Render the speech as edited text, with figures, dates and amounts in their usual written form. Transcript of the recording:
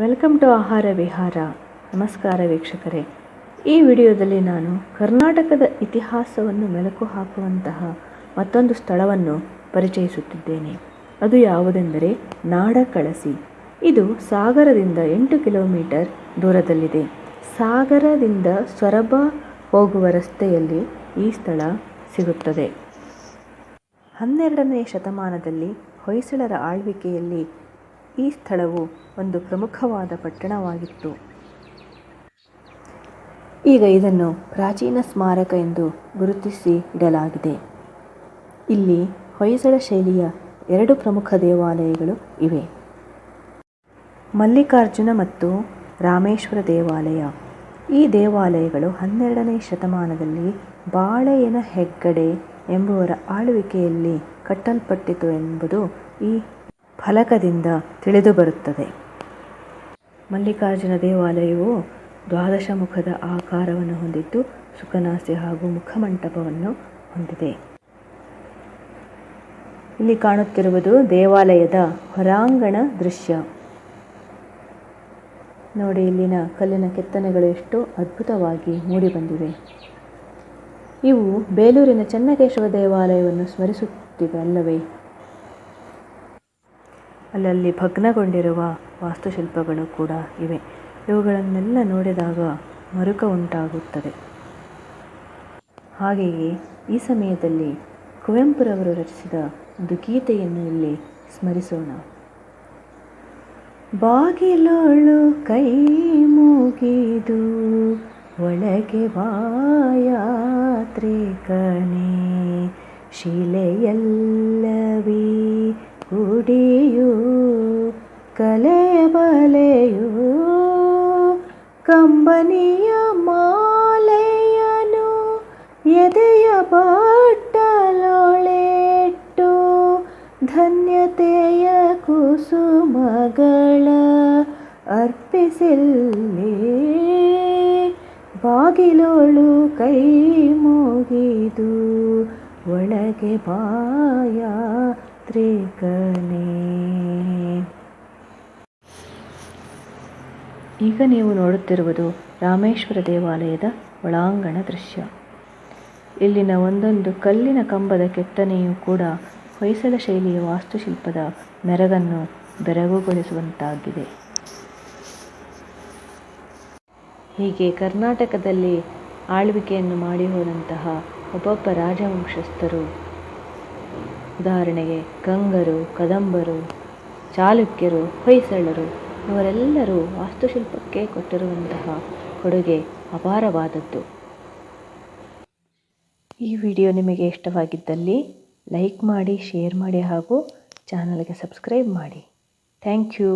Welcome to ಆಹಾರ ವಿಹಾರ. ನಮಸ್ಕಾರ ವೀಕ್ಷಕರೇ. ಈ ವಿಡಿಯೋದಲ್ಲಿ ನಾನು ಕರ್ನಾಟಕದ ಇತಿಹಾಸವನ್ನು ಮೆಲುಕು ಹಾಕುವಂತಹ ಮತ್ತೊಂದು ಸ್ಥಳವನ್ನು ಪರಿಚಯಿಸುತ್ತಿದ್ದೇನೆ. ಅದು ಯಾವುದೆಂದರೆ ನಾಡಕಳಸಿ. ಇದು ಸಾಗರದಿಂದ 8 ಕಿಲೋಮೀಟರ್ ದೂರದಲ್ಲಿದೆ. ಸಾಗರದಿಂದ ಸೊರಬ ಹೋಗುವ ರಸ್ತೆಯಲ್ಲಿ ಈ ಸ್ಥಳ ಸಿಗುತ್ತದೆ. 12ನೇ ಶತಮಾನದಲ್ಲಿ ಹೊಯ್ಸಳರ ಆಳ್ವಿಕೆಯಲ್ಲಿ ಈ ಸ್ಥಳವು ಒಂದು ಪ್ರಮುಖವಾದ ಪಟ್ಟಣವಾಗಿತ್ತು. ಈಗ ಇದನ್ನು ಪ್ರಾಚೀನ ಸ್ಮಾರಕ ಎಂದು ಗುರುತಿಸಿ ಇಡಲಾಗಿದೆ. ಇಲ್ಲಿ ಹೊಯ್ಸಳ ಶೈಲಿಯ 2 ಪ್ರಮುಖ ದೇವಾಲಯಗಳು ಇವೆ. ಮಲ್ಲಿಕಾರ್ಜುನ ಮತ್ತು ರಾಮೇಶ್ವರ ದೇವಾಲಯ. ಈ ದೇವಾಲಯಗಳು 12ನೇ ಶತಮಾನದಲ್ಲಿ ಬಾಳೆಯನ ಹೆಗ್ಗಡೆ ಎಂಬುವರ ಆಳ್ವಿಕೆಯಲ್ಲಿ ಕಟ್ಟಲ್ಪಟ್ಟಿತು ಎಂಬುದು ಈ ಫಲಕದಿಂದ ತಿಳಿದುಬರುತ್ತದೆ. ಮಲ್ಲಿಕಾರ್ಜುನ ದೇವಾಲಯವು 12 ಮುಖದ ಆಕಾರವನ್ನು ಹೊಂದಿದ್ದು ಸುಖನಾಸಿ ಹಾಗೂ ಮುಖಮಂಟಪವನ್ನು ಹೊಂದಿದೆ. ಇಲ್ಲಿ ಕಾಣುತ್ತಿರುವುದು ದೇವಾಲಯದ ಹೊರಾಂಗಣ ದೃಶ್ಯ. ನೋಡಿ, ಇಲ್ಲಿನ ಕಲ್ಲಿನ ಕೆತ್ತನೆಗಳು ಎಷ್ಟು ಅದ್ಭುತವಾಗಿ ಮೂಡಿಬಂದಿವೆ. ಇವು ಬೇಲೂರಿನ ಚೆನ್ನಕೇಶವ ದೇವಾಲಯವನ್ನು ಸ್ಮರಿಸುತ್ತಿವೆ ಅಲ್ಲವೇ? ಅಲ್ಲಲ್ಲಿ ಭಗ್ನಗೊಂಡಿರುವ ವಾಸ್ತುಶಿಲ್ಪಗಳು ಕೂಡ ಇವೆ. ಇವುಗಳನ್ನೆಲ್ಲ ನೋಡಿದಾಗ ಮರುಕ ಉಂಟಾಗುತ್ತದೆ. ಹಾಗೆಯೇ ಈ ಸಮಯದಲ್ಲಿ ಕುವೆಂಪುರವರು ರಚಿಸಿದ ಒಂದು ಗೀತೆಯನ್ನು ಇಲ್ಲಿ ಸ್ಮರಿಸೋಣ. ಬಾಗಿಲೋಳು ಕೈ ಮುಗಿದು ಒಳಗೆ ಬಾಯಾತ್ರಿಕನೇ, ಶಿಲೆಯಲ್ಲವೀ ಗುಡಿಯು ಕಲೆಯ ಬಲೆಯು, ಕಂಬನಿಯ ಮಾಲೆಯನು ಎದೆಯ ಬಟ್ಟಲೊಳೆಟ್ಟು, ಧನ್ಯತೆಯ ಕುಸುಮಗಳ ಅರ್ಪಿಸಿಲ್ಲಿ. ಬಾಗಿಲೋಳು ಕೈ ಮುಗಿದು ಒಳಗೆ ಬಾಯಾತ್ರಿಕನೇ. ಈಗ ನೀವು ನೋಡುತ್ತಿರುವುದು ರಾಮೇಶ್ವರ ದೇವಾಲಯದ ಒಳಾಂಗಣ ದೃಶ್ಯ. ಇಲ್ಲಿನ ಒಂದೊಂದು ಕಲ್ಲಿನ ಕಂಬದ ಕೆತ್ತನೆಯೂ ಕೂಡ ಹೊಯ್ಸಳ ಶೈಲಿಯ ವಾಸ್ತುಶಿಲ್ಪದ ಮೆರಗನ್ನು ಬೆರಗುಗೊಳಿಸುವಂತಾಗಿದೆ. ಹೀಗೆ ಕರ್ನಾಟಕದಲ್ಲಿ ಆಳ್ವಿಕೆಯನ್ನು ಮಾಡಿ ಹೋದಂತಹ ಒಬ್ಬೊಬ್ಬ ರಾಜವಂಶಸ್ಥರು, ಉದಾಹರಣೆಗೆ ಗಂಗರು, ಕದಂಬರು, ಚಾಲುಕ್ಯರು, ಹೊಯ್ಸಳರು, ಇವರೆಲ್ಲರೂ ವಾಸ್ತುಶಿಲ್ಪಕ್ಕೆ ಕೊಟ್ಟಿರುವಂತಹ ಕೊಡುಗೆ ಅಪಾರವಾದದ್ದು. ಈ ವಿಡಿಯೋ ನಿಮಗೆ ಇಷ್ಟವಾಗಿದ್ದಲ್ಲಿ ಲೈಕ್ ಮಾಡಿ, ಶೇರ್ ಮಾಡಿ ಹಾಗೂ ಚಾನಲ್ಗೆ ಸಬ್ಸ್ಕ್ರೈಬ್ ಮಾಡಿ. Thank you.